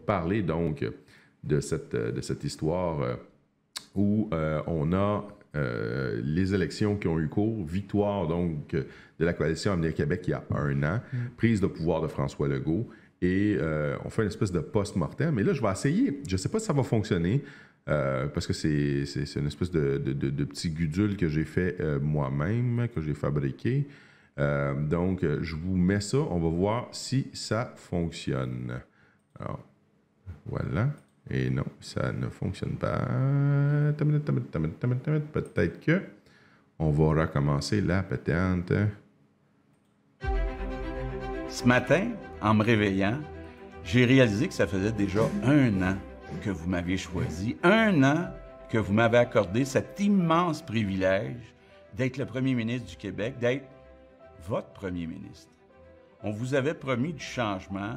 parler donc de cette histoire où on a les élections qui ont eu cours, victoire donc de la coalition Avenir Québec il y a 1 an, prise de pouvoir de François Legault, et on fait une espèce de post-mortem. Et là, je vais essayer, je ne sais pas si ça va fonctionner, parce que c'est une espèce de petit gudule que j'ai fait moi-même, que j'ai fabriqué. Donc, je vous mets ça, on va voir si ça fonctionne. Alors, voilà. Et non, ça ne fonctionne pas. Peut-être que on va recommencer la patente. Ce matin, en me réveillant, j'ai réalisé que ça faisait déjà 1 an que vous m'aviez choisi, 1 an que vous m'avez accordé cet immense privilège d'être le premier ministre du Québec, d'être votre premier ministre. On vous avait promis du changement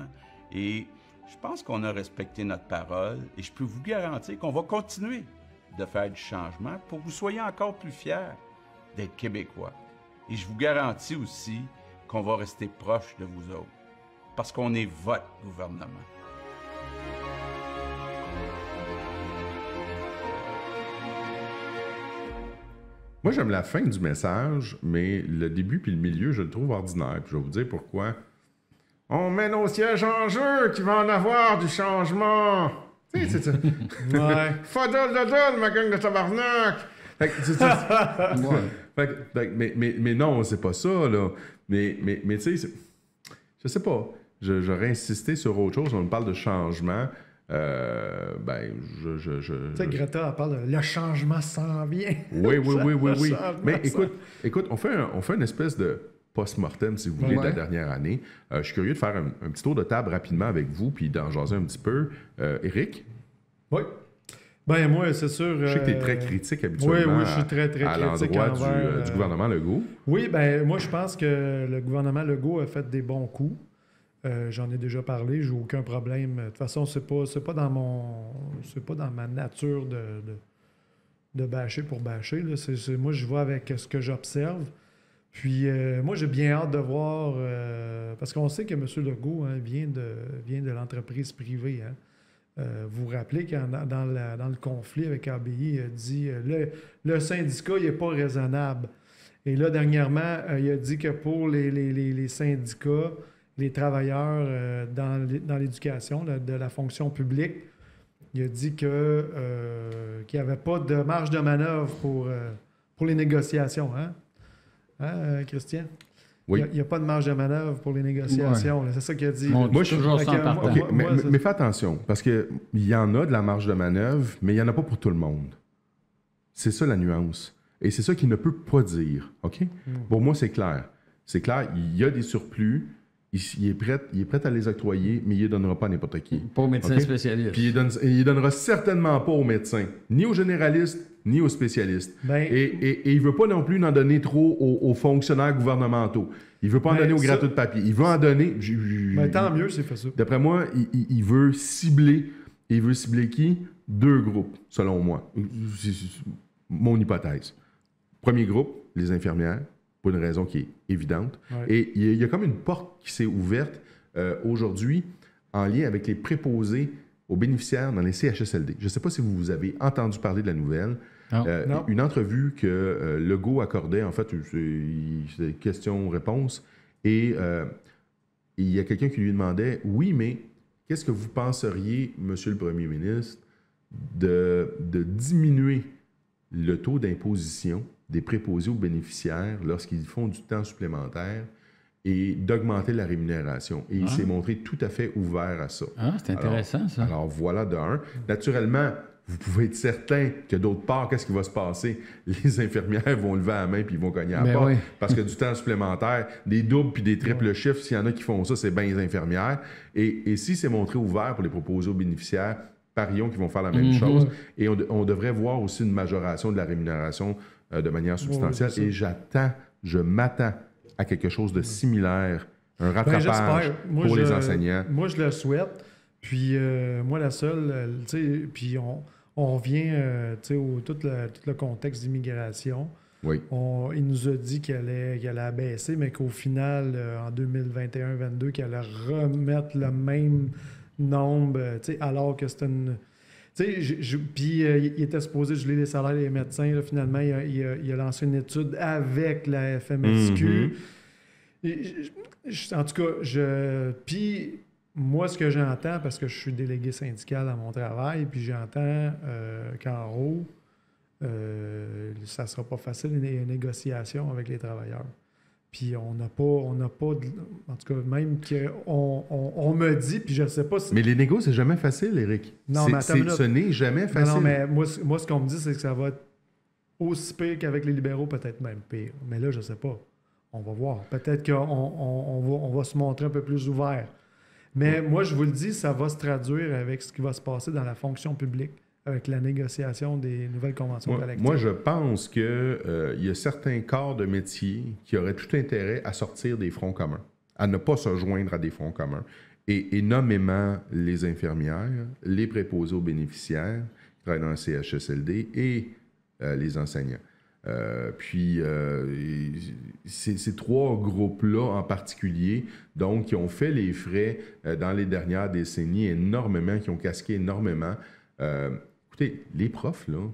et je pense qu'on a respecté notre parole et je peux vous garantir qu'on va continuer de faire du changement pour que vous soyez encore plus fiers d'être Québécois. Et je vous garantis aussi qu'on va rester proche de vous autres parce qu'on est votre gouvernement. Moi, j'aime la fin du message, mais le début puis le milieu, je le trouve ordinaire. Puis je vais vous dire pourquoi. On met nos sièges en jeu, qu'il va en avoir du changement. Tu sais, c'est ça. Ouais. Fadol, ma gang de tabarnak. Mais non, c'est pas ça, là. Mais tu sais, je sais pas. J'aurais insisté sur autre chose. On parle de changement. Tu sais, Greta, elle parle de le changement s'en vient. Oui. Mais écoute, on fait une espèce de post-mortem, si vous voulez, de la dernière année. Je suis curieux de faire un petit tour de table rapidement avec vous, puis d'en jaser un petit peu. Éric? Oui. Ben moi, c'est sûr... Je sais que tu es très critique habituellement oui, je suis très critique à l'endroit du gouvernement Legault. Oui, ben moi, je pense que le gouvernement Legault a fait des bons coups. J'en ai déjà parlé, j'ai aucun problème. De toute façon, c'est pas dans ma nature de bâcher pour bâcher. Là. Moi, je vais avec ce que j'observe. Puis moi, j'ai bien hâte de voir, parce qu'on sait que M. Legault vient de l'entreprise privée. Vous vous rappelez que dans le conflit avec ABI, il a dit le syndicat, il n'est pas raisonnable. Et là, dernièrement, il a dit que pour les syndicats, les travailleurs dans l'éducation, de la fonction publique, il a dit qu'il n'y avait pas de marge de manœuvre pour les négociations. Hein, Christian? Oui. Il n'y a pas de marge de manœuvre pour les négociations. Ouais. C'est ça qu'il a dit. Moi, je suis toujours sans partant. Mais fais attention, parce qu'il y en a de la marge de manœuvre, mais il n'y en a pas pour tout le monde. C'est ça la nuance. Et c'est ça qu'il ne peut pas dire. OK? Pour moi, c'est clair. C'est clair, il y a des surplus. Il est prêt à les octroyer, mais il ne les donnera pas à n'importe qui. Pas aux médecins spécialistes. Puis il ne donnera certainement pas aux médecins, ni aux généralistes, ni aux spécialistes. Et il ne veut pas non plus en donner trop aux fonctionnaires gouvernementaux. Il ne veut pas en donner aux gratteux de papier. Il veut en donner... tant mieux, c'est fait ça. D'après moi, il veut cibler... Il veut cibler qui? 2 groupes, selon moi. C'est mon hypothèse. Premier groupe, les infirmières. Pour une raison qui est évidente. Ouais. Et il y a comme une porte qui s'est ouverte aujourd'hui en lien avec les préposés aux bénéficiaires dans les CHSLD. Je ne sais pas si vous avez entendu parler de la nouvelle. Non. Une entrevue que Legault accordait, en fait, c'est question-réponse. Et il y a quelqu'un qui lui demandait « Oui, mais qu'est-ce que vous penseriez, Monsieur le Premier ministre, de diminuer le taux d'imposition des préposés aux bénéficiaires lorsqu'ils font du temps supplémentaire et d'augmenter la rémunération. » Et il s'est montré tout à fait ouvert à ça. Ah, c'est intéressant, ça. Alors, voilà de un. Naturellement, vous pouvez être certain que d'autre part, qu'est-ce qui va se passer? Les infirmières vont lever la main puis ils vont cogner à la porte. Oui. Parce que du temps supplémentaire, des doubles puis des triples chiffres, s'il y en a qui font ça, c'est bien les infirmières. Et si c'est montré ouvert pour les préposés aux bénéficiaires, parions qu'ils vont faire la même chose. Et on devrait voir aussi une majoration de la rémunération de manière substantielle. Et je m'attends à quelque chose de similaire, un rattrapage pour les enseignants. Moi, je le souhaite. Puis, moi, la seule, tu sais, puis on revient, tu sais, tout le contexte d'immigration. Oui. Il nous a dit qu'elle allait abaisser, mais qu'au final, en 2021-2022, qu'elle allait remettre le même nombre, alors que c'est une... Puis il était supposé geler les salaires des médecins. Là, finalement, il a lancé une étude avec la FMSQ. En tout cas, puis moi, ce que j'entends, parce que je suis délégué syndical à mon travail, puis j'entends qu'en haut, ça ne sera pas facile les négociations avec les travailleurs. Puis on n'a pas en tout cas, même qu'on me dit, puis je ne sais pas si... Mais les négos, c'est jamais facile, Éric. Non, mais ce n'est jamais facile. Non, mais moi, ce qu'on me dit, c'est que ça va être aussi pire qu'avec les libéraux, peut-être même pire. Mais là, je ne sais pas. On va voir. Peut-être qu'on va se montrer un peu plus ouvert. Mais moi, je vous le dis, ça va se traduire avec ce qui va se passer dans la fonction publique, avec la négociation des nouvelles conventions collectives. Moi, je pense qu'il y a certains corps de métier qui auraient tout intérêt à sortir des fronts communs, à ne pas se joindre à des fronts communs. Et nommément les infirmières, les préposés aux bénéficiaires qui travaillent dans le CHSLD et les enseignants. Ces trois groupes-là en particulier, donc, qui ont fait les frais dans les dernières décennies énormément, qui ont casqué énormément. Écoutez, les profs, là,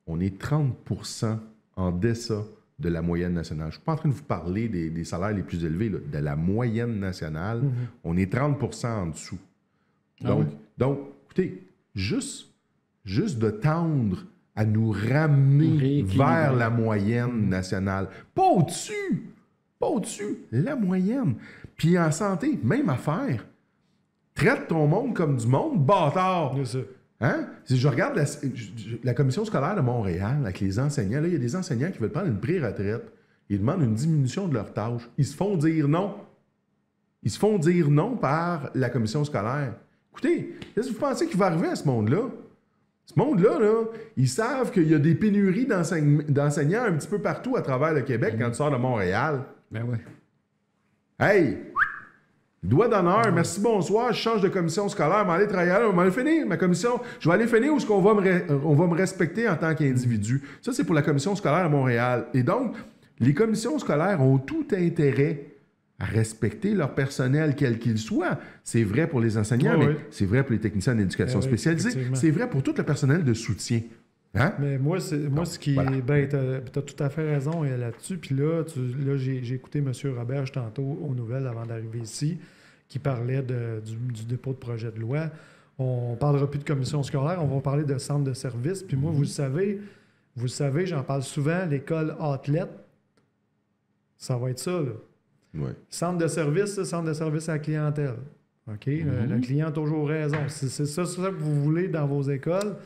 on est 30% en deçà de la moyenne nationale. Je ne suis pas en train de vous parler des salaires les plus élevés, là, de la moyenne nationale. On est 30% en dessous. Donc, écoutez, juste de tendre à nous ramener vers la moyenne nationale. Pas au-dessus, la moyenne. Puis en santé, même affaire. Traite ton monde comme du monde, bâtard. C'est ça. Hein? Si je regarde la commission scolaire de Montréal avec les enseignants, là, il y a des enseignants qui veulent prendre une pré-retraite. Ils demandent une diminution de leurs tâches. Ils se font dire non. Ils se font dire non par la commission scolaire. Écoutez, qu'est-ce que vous pensez qu'il va arriver à ce monde-là? Ce monde-là, là, ils savent qu'il y a des pénuries d'enseignants un petit peu partout à travers le Québec quand tu sors de Montréal. Ben oui. Hey! Doigt d'honneur, merci, bonsoir, je change de commission scolaire, je vais aller travailler là, je vais aller finir ma commission. Je vais aller finir où est-ce qu'on va me respecter en tant qu'individu. Ça, c'est pour la commission scolaire à Montréal. Et donc, les commissions scolaires ont tout intérêt à respecter leur personnel, quel qu'il soit. C'est vrai pour les enseignants, mais c'est vrai pour les techniciens d'éducation spécialisée. C'est vrai pour tout le personnel de soutien. Hein? Mais moi, ce qui... Voilà. Ben, tu as tout à fait raison là-dessus. Puis là, j'ai écouté M. Roberge tantôt aux nouvelles avant d'arriver ici, qui parlait du dépôt de projet de loi. On ne parlera plus de commission scolaire, on va parler de centre de service. Puis moi, vous le savez, j'en parle souvent, l'école athlète, ça va être ça, là. Ouais. Centre de service à la clientèle. OK? Le client a toujours raison. C'est ça que vous voulez dans vos écoles.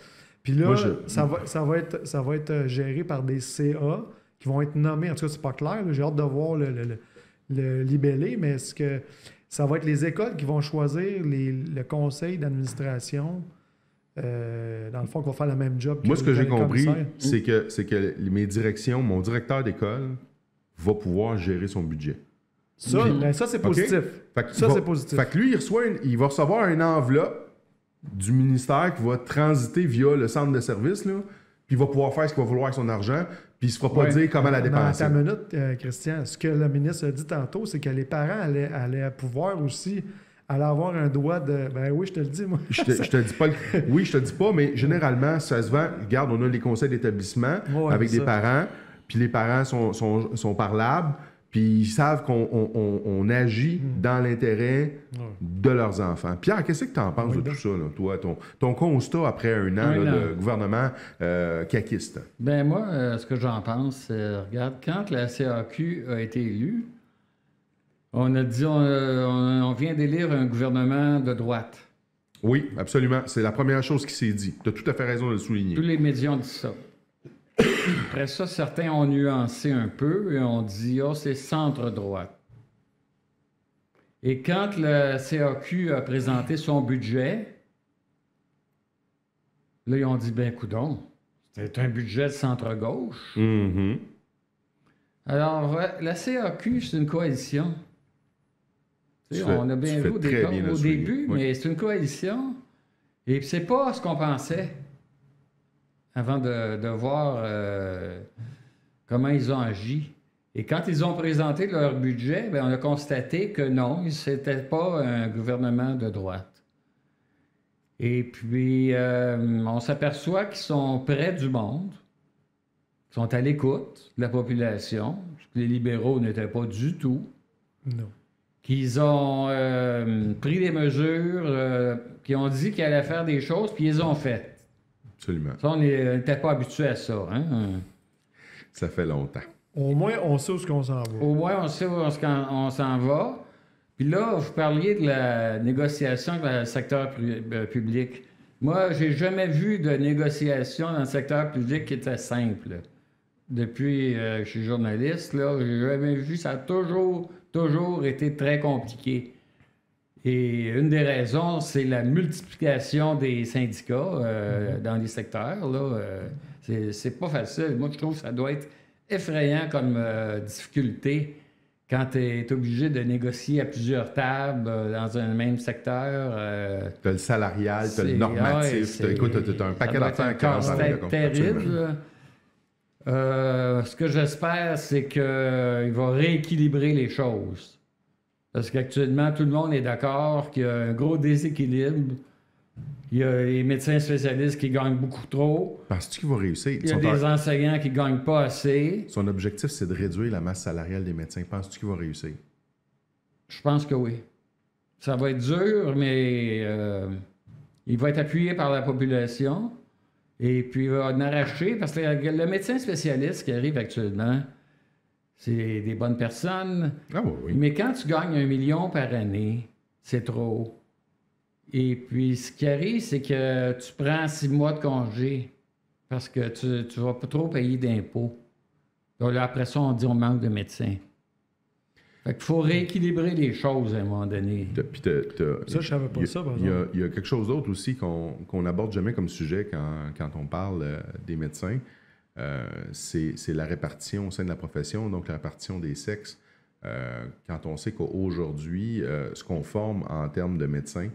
Puis là, ça va être géré par des CA qui vont être nommés. En tout cas, c'est pas clair. J'ai hâte de voir le libellé, mais est-ce que ça va être les écoles qui vont choisir le conseil d'administration, dans le fond, qui va faire le même job que moi, ce que j'ai compris, c'est que mes directions, mon directeur d'école va pouvoir gérer son budget. Ça, c'est positif. Okay? C'est positif. Fait que lui, il va recevoir une enveloppe du ministère qui va transiter via le centre de service, là, puis il va pouvoir faire ce qu'il va vouloir avec son argent, puis il ne se fera pas dire comment la dépenser. Dans ta minute, Christian, ce que le ministre a dit tantôt, c'est que les parents allaient pouvoir aussi avoir un droit de... Ben oui, je te le dis, moi. Je te dis pas... Oui, je te dis pas, mais généralement, ça se vend... Regarde, on a les conseils d'établissement avec des parents, puis les parents sont parlables, puis ils savent qu'on agit dans l'intérêt de leurs enfants. Pierre, qu'est-ce que tu en penses de tout ça, là, toi, ton constat après un an de gouvernement caquiste? Ben moi, ce que j'en pense, regarde, quand la CAQ a été élue, on a dit, on vient d'élire un gouvernement de droite. Oui, absolument. C'est la première chose qui s'est dit. Tu as tout à fait raison de le souligner. Tous les médias ont dit ça. Après ça, certains ont nuancé un peu et ont dit « Oh, c'est centre-droite ». Et quand le CAQ a présenté son budget, là, ils ont dit « Ben, coudonc, c'est un budget de centre-gauche. Mm-hmm. » Alors, la CAQ, c'est une coalition. On a bien vu au début, mais c'est une coalition. Et c'est pas ce qu'on pensait avant de voir comment ils ont agi. Et quand ils ont présenté leur budget, bien, on a constaté que non, c'était pas un gouvernement de droite. Et puis, on s'aperçoit qu'ils sont près du monde, qu'ils sont à l'écoute de la population, ce que les libéraux n'étaient pas du tout. Non. Qu'ils ont pris des mesures, qu'ils ont dit qu'ils allaient faire des choses, puis ils les ont faites. Absolument. Ça, on n'était pas habitué à ça. Hein? Ça fait longtemps. Au moins, on sait où on s'en va. Au moins, on sait où on s'en va. Puis là, vous parliez de la négociation avec le secteur public. Moi, j'ai jamais vu de négociation dans le secteur public qui était simple. Depuis que je suis journaliste, là, j'ai jamais vu. Ça a toujours été très compliqué. Et une des raisons, c'est la multiplication des syndicats dans les secteurs. Là, c'est pas facile. Moi, je trouve que ça doit être effrayant comme difficulté quand tu es obligé de négocier à plusieurs tables dans un même secteur. Tu as le salarial, tu as le normatif. Écoute, tu as un paquet d'affaires qui rentrent en terrible. Ce que j'espère, c'est qu'il va rééquilibrer les choses. Parce qu'actuellement, tout le monde est d'accord qu'il y a un gros déséquilibre. Il y a les médecins spécialistes qui gagnent beaucoup trop. Penses-tu qu'il va réussir? Il y a des enseignants qui ne gagnent pas assez. Son objectif, c'est de réduire la masse salariale des médecins. Penses-tu qu'il va réussir? Je pense que oui. Ça va être dur, mais il va être appuyé par la population. Et puis, il va en arracher. Parce que le médecin spécialiste qui arrive actuellement, c'est des bonnes personnes. Ah oui. Mais quand tu gagnes 1 million par année, c'est trop. Et puis, ce qui arrive, c'est que tu prends 6 mois de congé parce que tu vas pas trop payer d'impôts. Donc là, après ça, on dit on manque de médecins. Fait qu'il faut rééquilibrer les choses à un moment donné. Ça, je savais pas ça, par exemple. Il y a quelque chose d'autre aussi qu'on n'aborde jamais comme sujet quand on parle des médecins. C'est la répartition au sein de la profession, donc la répartition des sexes. Quand on sait qu'aujourd'hui, ce qu'on forme en termes de médecins,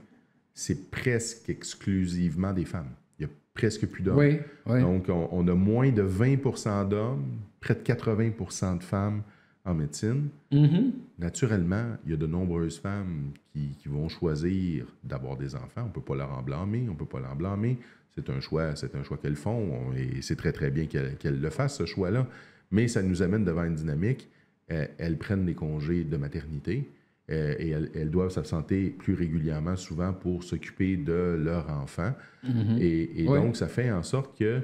c'est presque exclusivement des femmes. Il n'y a presque plus d'hommes. Oui. Donc, on a moins de 20% d'hommes, près de 80% de femmes en médecine. Mm-hmm. Naturellement, il y a de nombreuses femmes qui vont choisir d'avoir des enfants. On ne peut pas leur en blâmer. C'est un choix qu'elles font et c'est très, très bien qu'elles le fassent, ce choix-là. Mais ça nous amène devant une dynamique. Elles prennent des congés de maternité et elles doivent s'absenter plus régulièrement, souvent pour s'occuper de leur enfant. Mm-hmm. Et donc, ça fait en sorte que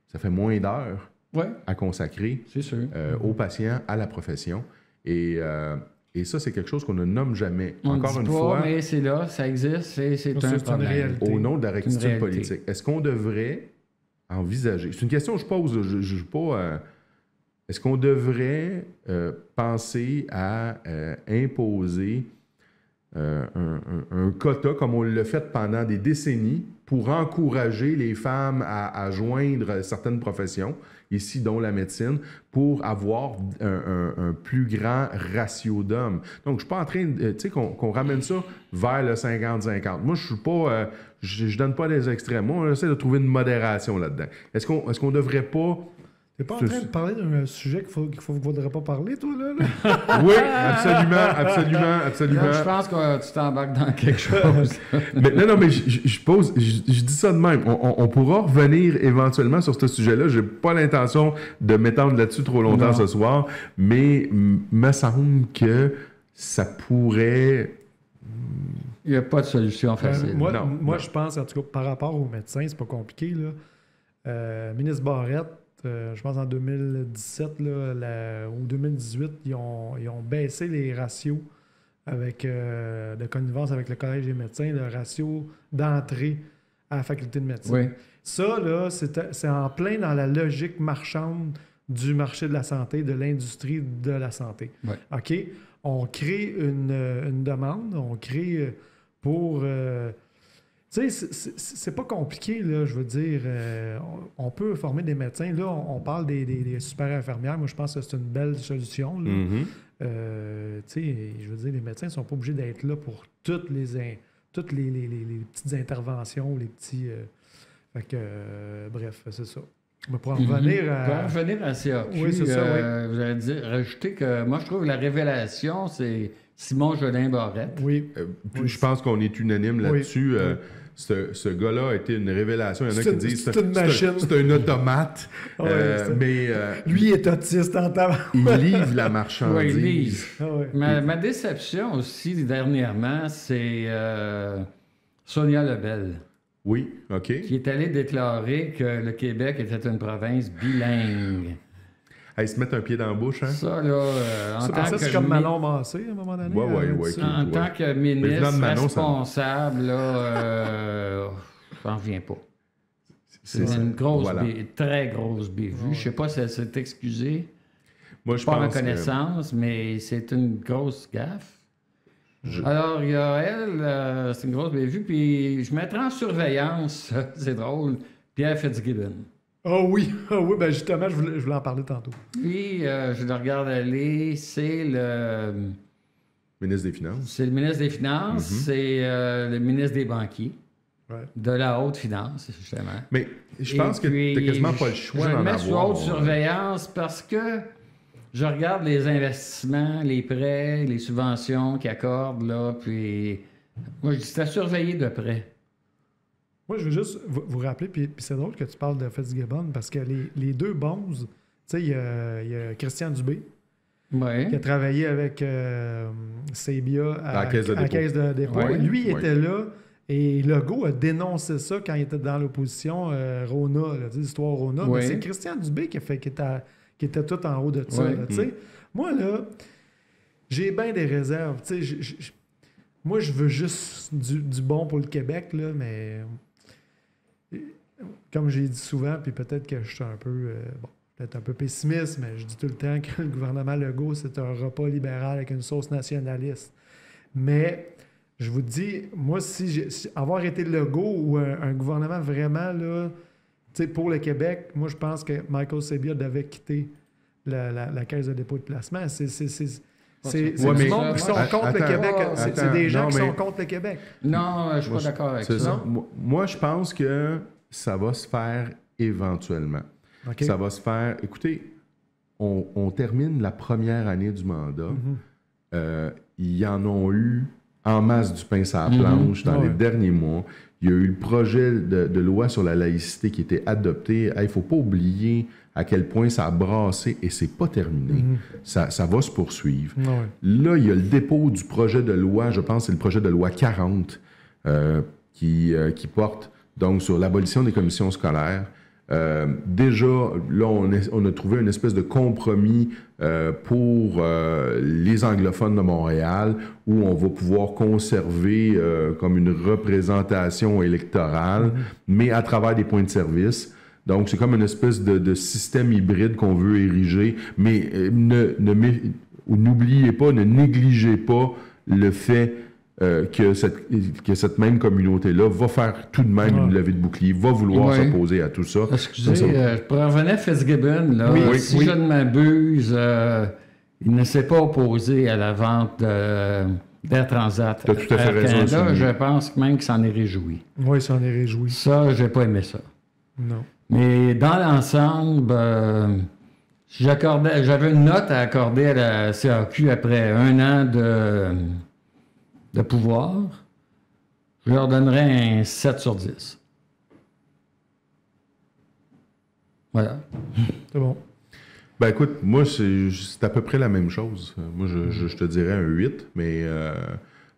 ça fait moins d'heures à consacrer aux patients, à la profession. Et ça, c'est quelque chose qu'on ne nomme jamais. Encore une fois, mais c'est là, ça existe, c'est un problème. Réalité. Au nom de la rectitude politique. Est-ce qu'on devrait envisager... C'est une question que je pose, je ne joue pas... Est-ce qu'on devrait penser à imposer un quota, comme on l'a fait pendant des décennies, pour encourager les femmes à joindre certaines professions, ici dont la médecine, pour avoir un plus grand ratio d'hommes? Donc, je ne suis pas en train de... Tu sais, qu'on ramène ça vers le 50-50. Moi, je suis pas... je donne pas des extrêmes. Moi, j'essaie de trouver une modération là-dedans. Est-ce qu'on devrait pas... T'es pas en train de parler d'un sujet qu'il ne faudrait pas parler, toi, là? Oui, absolument. Là, je pense que tu t'embarques dans quelque chose. mais je dis ça de même. On pourra revenir éventuellement sur ce sujet-là. Je n'ai pas l'intention de m'étendre là-dessus trop longtemps ce soir, mais me semble que ça pourrait... Il n'y a pas de solution facile. Moi, je pense, en tout cas, par rapport aux médecins, c'est pas compliqué, là. Ministre Barrette, je pense en 2017 là, ou 2018, ils ont baissé les ratios de connivence avec le Collège des médecins, le ratio d'entrée à la faculté de médecine. Oui. Ça, là, c'est en plein dans la logique marchande du marché de la santé, de l'industrie de la santé. Oui. OK? On crée une demande, on crée pour... tu sais, c'est pas compliqué, là, je veux dire. On peut former des médecins. Là, on parle des super infirmières. Moi, je pense que c'est une belle solution. Là. Mm-hmm. Tu sais, je veux dire, les médecins ne sont pas obligés d'être là pour toutes les petites interventions, les petits... fait que, bref, c'est ça. Pour en revenir à... Pour en revenir à CAQ, oui, c'est ça, oui. Vous allez rajouter que moi, je trouve que la révélation, c'est Simon Jolin-Barrette. Oui. Je pense qu'on est unanime là-dessus. Oui. Ce gars-là a été une révélation. Il y en a qui disent c'est une machine. C'est un automate. Mais lui est autiste en temps. Il livre la marchandise. Oui, il livre. Ma déception aussi, dernièrement, c'est Sonia Lebel. Oui, OK. Qui est allée déclarer que le Québec était une province bilingue. Ils se mettent un pied dans la bouche, hein? Ça, là, en tant que... C'est comme Manon Massé, à un moment donné. Oui. En tant que ministre responsable, là, j'en reviens pas. C'est une grosse, très grosse bévue. Je ne sais pas si elle s'est excusée. Moi, je pas pense ma connaissance, mais c'est une grosse gaffe. Alors, il y a elle, c'est une grosse bévue, puis je mettrai en surveillance, c'est drôle, Pierre Fitzgibbon. Oui, ben justement, je voulais en parler tantôt. Puis, je le regarde aller, c'est le... Ministre des Finances. C'est le ministre des Finances, c'est le ministre des Banquiers, de la haute finance, justement. Mais je pense que tu n'as quasiment pas le choix d'en avoir. Je le mets sous haute surveillance parce que je regarde les investissements, les prêts, les subventions qu'ils accordent, là, puis moi, je dis c'est à surveiller de près. Moi, je veux juste vous rappeler, puis c'est drôle que tu parles de Fitzgibbon, parce que les deux bonzes, tu sais, il y a Christian Dubé, qui a travaillé avec Sabia à la Caisse de dépôt. Lui, il était là, et Legault a dénoncé ça quand il était dans l'opposition, Rona, l'histoire Rona. Mais c'est Christian Dubé qui était tout en haut de ça. Là, moi, là, j'ai bien des réserves. Moi, je veux juste du bon pour le Québec, là, mais comme j'ai dit souvent, puis peut-être que je suis un peu peut-être un peu pessimiste, mais je dis tout le temps que le gouvernement Legault, c'est un repas libéral avec une sauce nationaliste. Mais je vous dis, moi, si avoir été Legault ou un gouvernement vraiment là, pour le Québec, moi, je pense que Michael Sabia devait quitter la Caisse de dépôt et de placement. C'est du monde qui sont contre le Québec. C'est des gens qui sont contre le Québec. Non, je ne suis pas d'accord avec ça. Moi, je pense que ça va se faire éventuellement. Okay. Ça va se faire... Écoutez, on termine la première année du mandat. Ils en ont eu en masse du pain sur la planche dans les derniers mois. Il y a eu le projet de loi sur la laïcité qui était adopté. Il ne faut pas oublier à quel point ça a brassé et c'est pas terminé. Ça va se poursuivre. Là, il y a le dépôt du projet de loi, je pense que c'est le projet de loi 40 qui porte donc sur l'abolition des commissions scolaires. Déjà, là, on a trouvé une espèce de compromis pour les anglophones de Montréal où on va pouvoir conserver comme une représentation électorale, mais à travers des points de service. Donc, c'est comme une espèce de système hybride qu'on veut ériger, mais n'oubliez pas, ne négligez pas le fait que cette même communauté-là va faire tout de même une levée de bouclier, va vouloir s'opposer à tout ça. Excusez, je revenais à Fitzgibbon, là. Si je ne m'abuse, il ne s'est pas opposé à la vente d'Air Transat. Tu as tout à fait raison. Canada, je pense même qu'il s'en est réjoui. Oui, il s'en est réjoui. Ça, je n'ai pas aimé ça. Non. Mais dans l'ensemble, j'avais une note à accorder à la CAQ après 1 an de pouvoir. Je leur donnerais un 7 sur 10. Voilà. C'est bon. Ben écoute, moi, c'est à peu près la même chose. Moi, je te dirais un 8, mais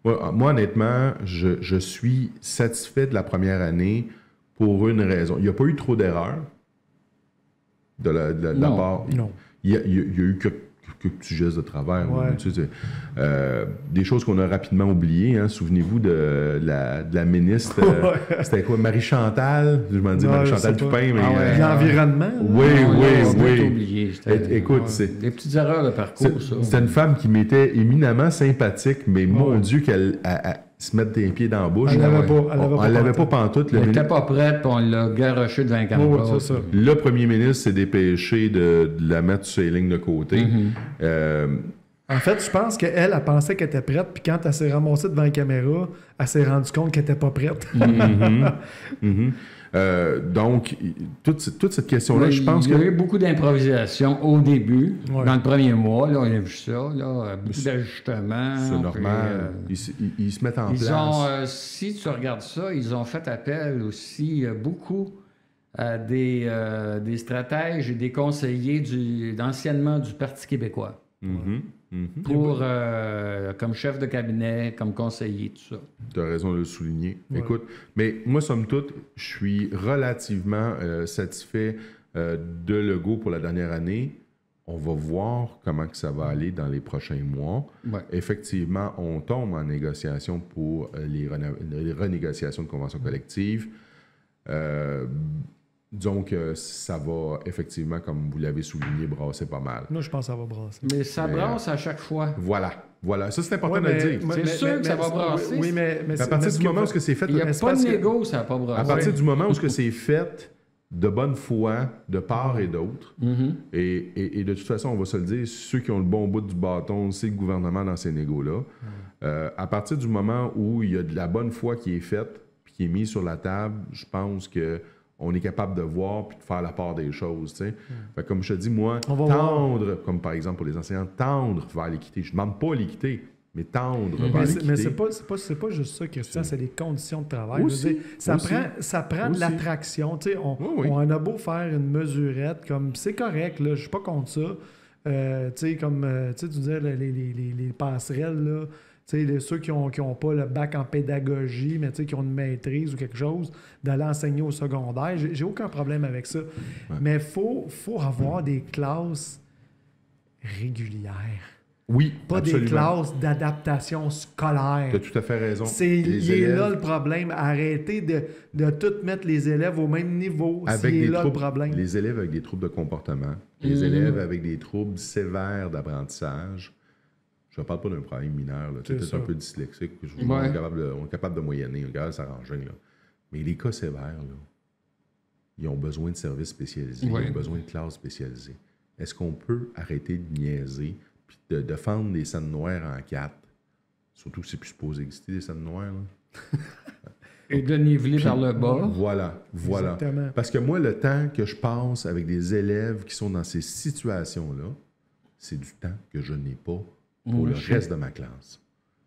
moi, honnêtement, je suis satisfait de la première année pour une raison. Il n'y a pas eu trop d'erreurs de la part. Non. Il y a eu que petits gestes de travers. Tu sais, des choses qu'on a rapidement oubliées. Hein. Souvenez-vous de la ministre. C'était quoi? Marie-Chantal? Je m'en dis Marie-Chantal Toupin. Mais, l'environnement? Oui. Écoute, c'est des petites erreurs de parcours, ça. C'était une femme qui m'était éminemment sympathique, mais mon Dieu, qu'elle se mette des pieds dans la bouche. Elle l'avait pas pantoute. Elle n'était pas prête, puis on l'a garoché devant un caméra. Le premier ministre s'est dépêché de la mettre sur les lignes de côté. En fait, je pense qu'elle, elle pensait qu'elle était prête, puis quand elle s'est ramassée devant la caméra, elle s'est rendue compte qu'elle n'était pas prête. Donc, toute cette question-là, oui, je pense il y a eu beaucoup d'improvisation au début, dans le premier mois. Là, on a vu ça, là, beaucoup d'ajustements. C'est normal. Ils se mettent en place. Si tu regardes ça, ils ont fait appel aussi beaucoup à des stratèges et des conseillers d'anciennement du Parti québécois. Pour, comme chef de cabinet, comme conseiller, tout ça. Tu as raison de le souligner. Ouais. Écoute, mais moi, somme toute, je suis relativement satisfait de Legault pour la dernière année. On va voir comment que ça va aller dans les prochains mois. Ouais. Effectivement, on tombe en négociation pour les renégociations de conventions collectives. Donc, ça va effectivement, comme vous l'avez souligné, brasser pas mal. Moi, je pense que ça va brasser. Mais ça brasse à chaque fois. Voilà. Ça, c'est important de le dire. C'est sûr que ça va brasser. Oui, mais à partir du moment où c'est fait... Il n'y a pas de négo, ça va pas brasser. À partir du moment où c'est fait de bonne foi, de part et d'autre, et de toute façon, on va se le dire, ceux qui ont le bon bout du bâton, c'est le gouvernement dans ces négos-là. À partir du moment où il y a de la bonne foi qui est faite, puis qui est mise sur la table, je pense que on est capable de voir puis de faire la part des choses, tu sais. Fait que comme je te dis, moi, tendre, comme par exemple pour les enseignants, tendre vers l'équité. Je ne demande pas l'équité, mais tendre vers l'équité. Mais c'est pas juste ça, Christian, c'est les conditions de travail. Aussi, ça prend de l'attraction. Tu sais, on a beau faire une mesurette, comme c'est correct, là, je ne suis pas contre ça. Tu sais, comme tu disais, les passerelles, là. Ceux qui n'ont pas le bac en pédagogie, mais qui ont une maîtrise ou quelque chose, d'aller enseigner au secondaire, j'ai aucun problème avec ça. Ouais. Mais il faut avoir des classes régulières. Oui, pas absolument. Des classes d'adaptation scolaire. Tu as tout à fait raison. Il est là le problème. Arrêtez de tout mettre les élèves au même niveau. Avec là le problème. Les élèves avec des troubles de comportement, les élèves avec des troubles sévères d'apprentissage. Je ne parle pas d'un problème mineur. Tu es peut-être un peu dyslexique. On est capable de moyenner, on est capable de s'arranger. Mais les cas sévères, là, ils ont besoin de services spécialisés, ils ont besoin de classes spécialisées. Est-ce qu'on peut arrêter de niaiser puis de fendre des scènes noires en 4? Surtout que c'est plus supposé exister, des scènes noires. Là. Et de niveler par le bas. Voilà. Exactement. Parce que moi, le temps que je passe avec des élèves qui sont dans ces situations-là, c'est du temps que je n'ai pas pour le reste de ma classe.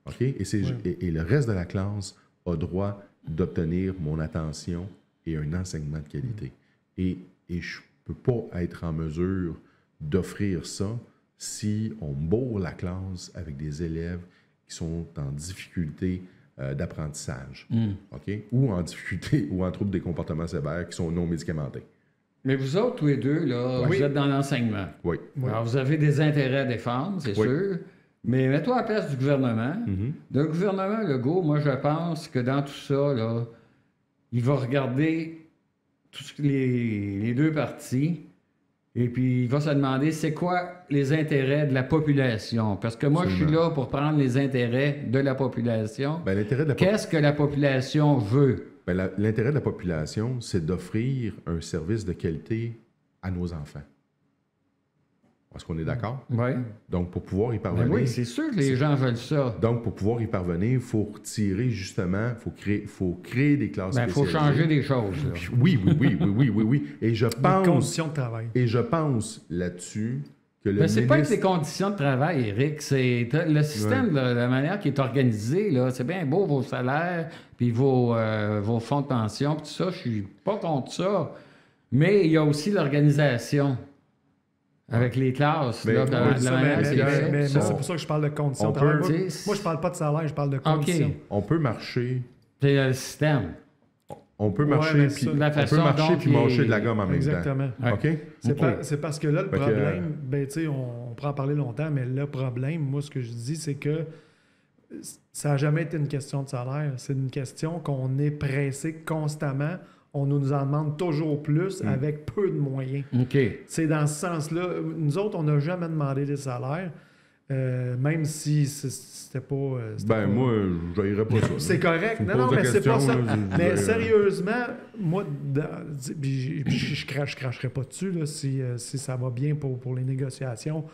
OK? Et le reste de la classe a droit d'obtenir mon attention et un enseignement de qualité. Et je ne peux pas être en mesure d'offrir ça si on bourre la classe avec des élèves qui sont en difficulté d'apprentissage. OK? Ou en difficulté ou en trouble des comportements sévères qui sont non médicamentés. Mais vous autres, tous les deux, là, vous êtes dans l'enseignement. Oui. Alors, vous avez des intérêts à défendre, c'est sûr. Mais mets-toi à la place du gouvernement. Le gouvernement Legault, moi, je pense que dans tout ça, là, il va regarder tous les deux partis et puis il va se demander c'est quoi les intérêts de la population. Parce que moi, je suis là pour prendre les intérêts de la population. Qu'est-ce que la population veut? L'intérêt de la population, c'est d'offrir un service de qualité à nos enfants. Est-ce qu'on est d'accord? Oui. Donc, pour pouvoir y parvenir... oui, c'est sûr que les gens veulent ça. Donc, pour pouvoir y parvenir, il faut retirer justement, il faut créer des classes spécialisées. Il faut changer des choses. Là. Oui. Et je pense... Les conditions de travail. Et je pense là-dessus que le c'est pas que les conditions de travail, Éric. C'est le système, la manière qui est organisé, là, c'est bien beau, vos salaires, puis vos fonds de pension, puis tout ça, je suis pas contre ça. Mais il y a aussi l'organisation. Avec les classes, mais c'est pour ça que je parle de conditions de travail. Moi, je parle pas de salaire, je parle de conditions. Okay. On peut marcher. C'est le système. On peut marcher puis manger de la gomme en même temps. Exactement. OK? C'est parce que là, le problème, on pourra en parler longtemps, mais le problème, moi, ce que je dis, c'est que ça n'a jamais été une question de salaire. C'est une question qu'on est pressé constamment. On nous en demande toujours plus avec peu de moyens. Okay. C'est dans ce sens-là. Nous autres, on n'a jamais demandé des salaires, même si c'était pas... moi, je n'irais pas ça. C'est correct. Non, mais c'est pas ça. Mais sérieusement, moi, je cracherai pas dessus là, si ça va bien pour les négociations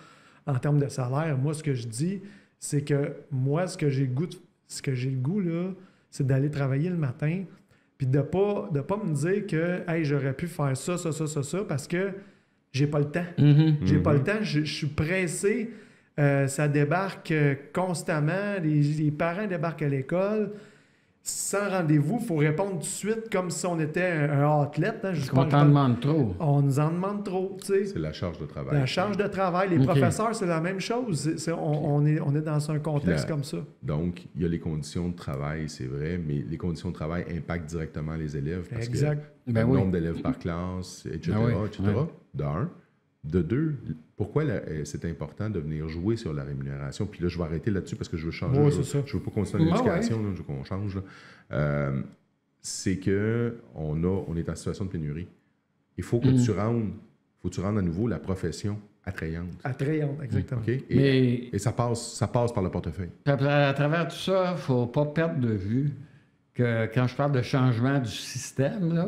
en termes de salaire. Moi, ce que je dis, c'est que moi, ce que j'ai le goût, là, c'est d'aller travailler le matin, puis de pas me dire que hey, j'aurais pu faire ça, parce que j'ai pas le temps. J'ai pas le temps, je suis pressé. Ça débarque constamment. Les parents débarquent à l'école. Sans rendez-vous, il faut répondre tout de suite comme si on était un athlète. Hein. On t'en demande trop. On nous en demande trop. T'sais. C'est la charge de travail. La charge de travail. Les professeurs, c'est la même chose. On est dans un contexte comme ça. Donc, il y a les conditions de travail, c'est vrai, mais les conditions de travail impactent directement les élèves. Parce exact. Que le nombre d'élèves par classe, etc. D'un. De deux, pourquoi c'est important de venir jouer sur la rémunération? Puis là, je vais arrêter là-dessus parce que je veux changer. Je veux pas continuer l'éducation, je veux qu'on change. C'est qu'on est en situation de pénurie. Il faut que tu rendes à nouveau la profession attrayante. Attrayante, exactement. Okay? Et ça passe par le portefeuille. À travers tout ça, il ne faut pas perdre de vue que quand je parle de changement du système, là,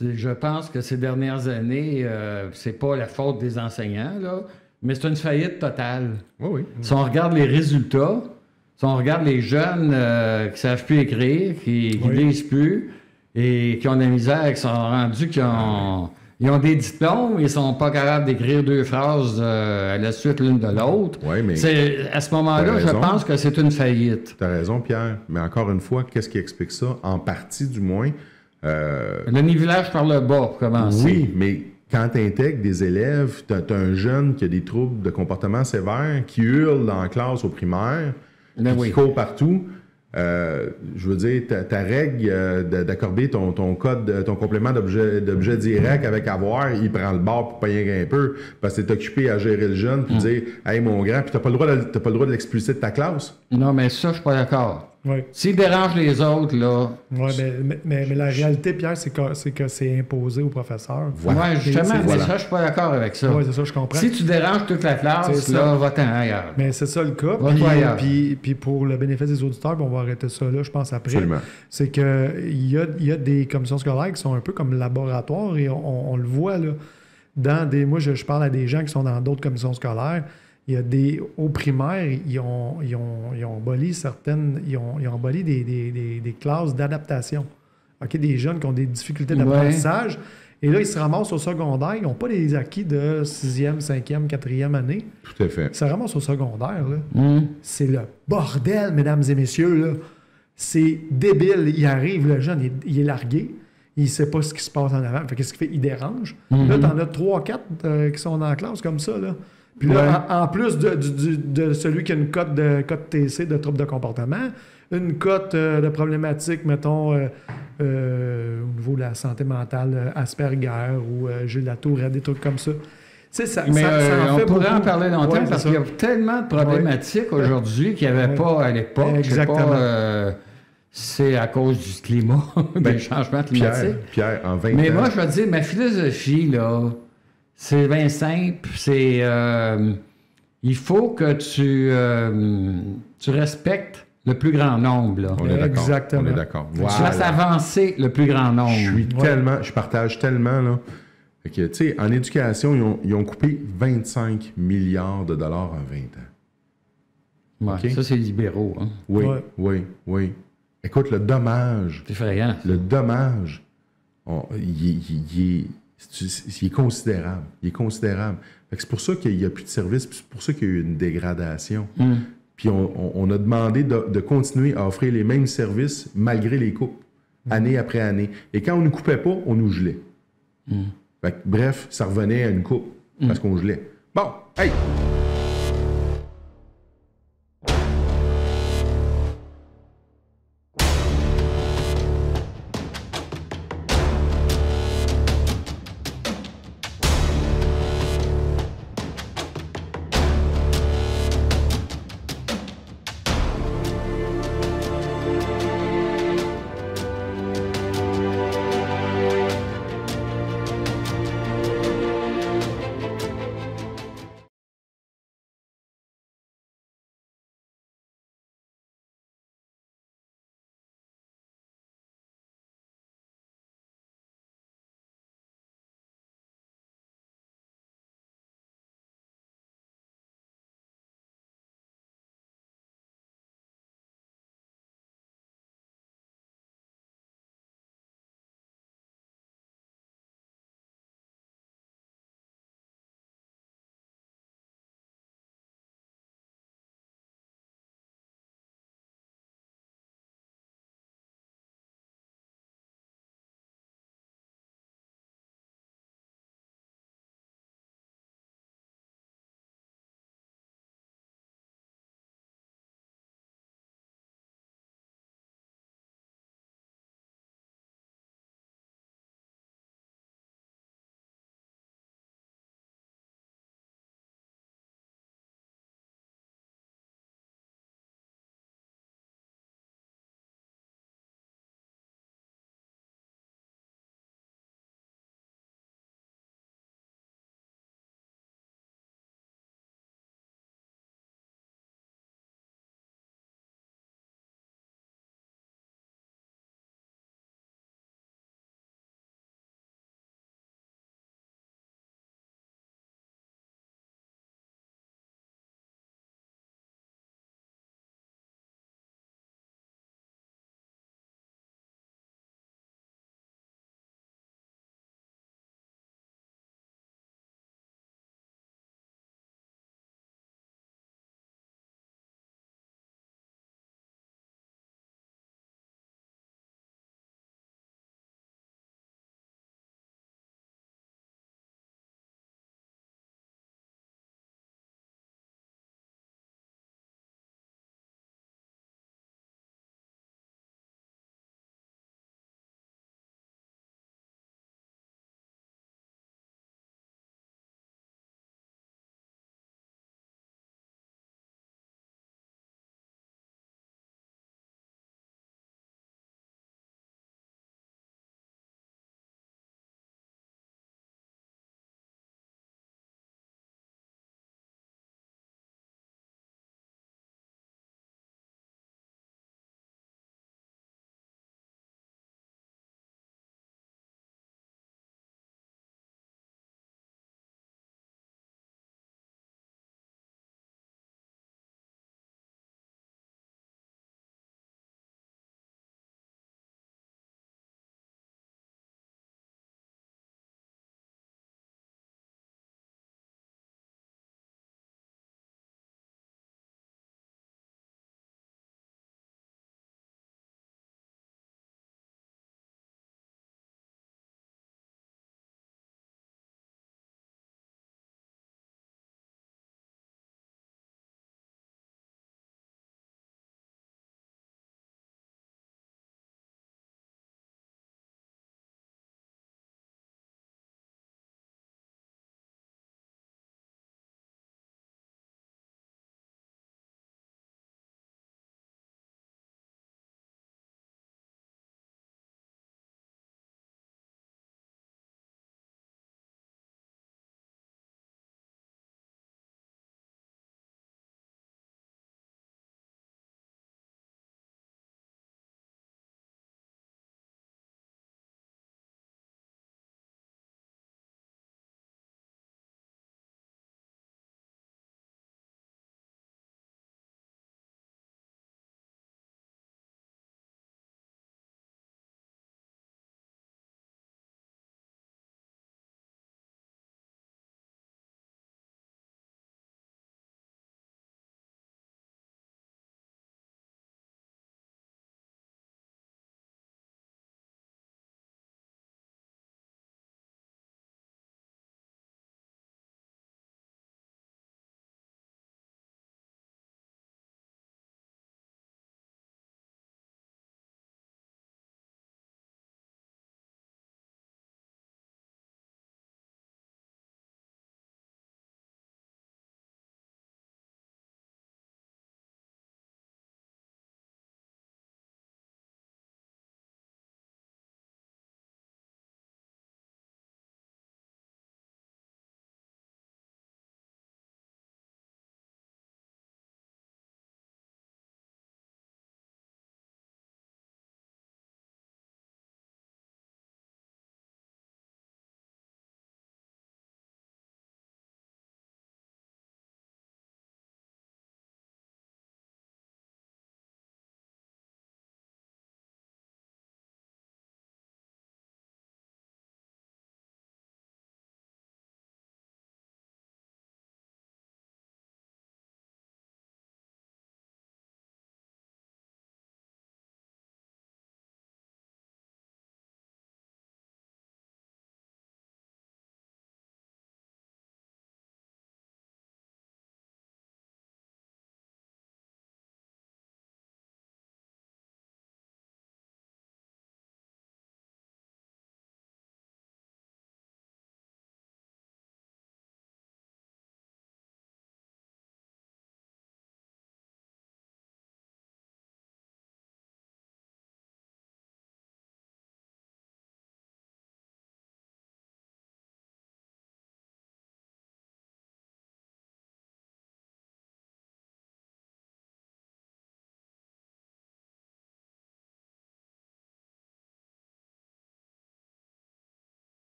je pense que ces dernières années, c'est pas la faute des enseignants, là, mais c'est une faillite totale. Oui. Si on regarde les résultats, si on regarde les jeunes qui ne savent plus écrire, qui ne lisent plus et qui ont de la misère, qui sont rendus, ils ont des diplômes, ils ne sont pas capables d'écrire 2 phrases à la suite l'une de l'autre. Oui, mais à ce moment-là, je pense que c'est une faillite. Tu as raison, Pierre. Mais encore une fois, qu'est-ce qui explique ça? En partie, du moins... Le nivellage par le bas, pour commencer. Oui, mais quand tu intègres des élèves, tu as un jeune qui a des troubles de comportement sévères, qui hurle dans la classe au primaire, qui court partout. Je veux dire, ta règle d'accorder ton code, ton complément d'objet direct avec avoir, il prend le bord pour payer un peu, parce que tu es occupé à gérer le jeune, puis dire « Hey, mon grand », puis tu n'as pas le droit de l'expulser de ta classe. Non, mais ça, je suis pas d'accord. Oui. S'il dérange les autres, là... Oui, mais la réalité, Pierre, c'est que c'est imposé aux professeurs. Voilà. Oui, justement, mais ça, je suis pas d'accord avec ça. Oui, c'est ça, je comprends. Si tu déranges toute la classe, là, va-t'en ailleurs. Mais c'est ça le cas. Puis pour le bénéfice des auditeurs, on va arrêter ça là, je pense, après. Absolument. C'est qu'il y a des commissions scolaires qui sont un peu comme laboratoires et on le voit, là. Moi, je parle à des gens qui sont dans d'autres commissions scolaires. Il y a au primaire, ils ont aboli des classes d'adaptation. Okay, des jeunes qui ont des difficultés d'apprentissage. Et là, ils se ramassent au secondaire. Ils n'ont pas les acquis de 6e, 5e, 4e année. Tout à fait. Ils se ramassent au secondaire. Là. C'est le bordel, mesdames et messieurs. Là. C'est débile. Il arrive, le jeune, il est largué. Il ne sait pas ce qui se passe en avant. Qu'est-ce qu'il fait? Il dérange. Là, tu en as 3-4 qui sont dans la classe comme ça. Là. Puis là, en plus de celui qui a une cote TC, de trouble de comportement, une cote de problématique, mettons, au niveau de la santé mentale, Asperger ou Gilles Latourette, des trucs comme ça. Mais on pourrait en parler longtemps parce qu'il y a tellement de problématiques aujourd'hui qu'il n'y avait pas à l'époque. Exactement. C'est à cause du climat, des changements climatiques. Pierre, en 20 ans... Mais moi, je vais te dire, ma philosophie, là... C'est bien simple. Il faut que tu respectes le plus grand nombre. Là. On est d'accord. Exactement. On est d'accord. Voilà. Tu fasses avancer le plus grand nombre. Je partage tellement. Là, que, tu sais, en éducation, ils ont coupé 25 milliards de dollars en 20 ans. Ouais, okay? Ça, c'est libéraux. Hein? Oui. Écoute, le dommage. C'est effrayant. Le dommage, il est considérable. Il est considérable. C'est pour ça qu'il n'y a plus de services, puis c'est pour ça qu'il y a eu une dégradation. Puis on a demandé de continuer à offrir les mêmes services malgré les coupes, année après année. Et quand on ne nous coupait pas, on nous gelait. Bref, ça revenait à une coupe parce qu'on gelait. Bon, hey!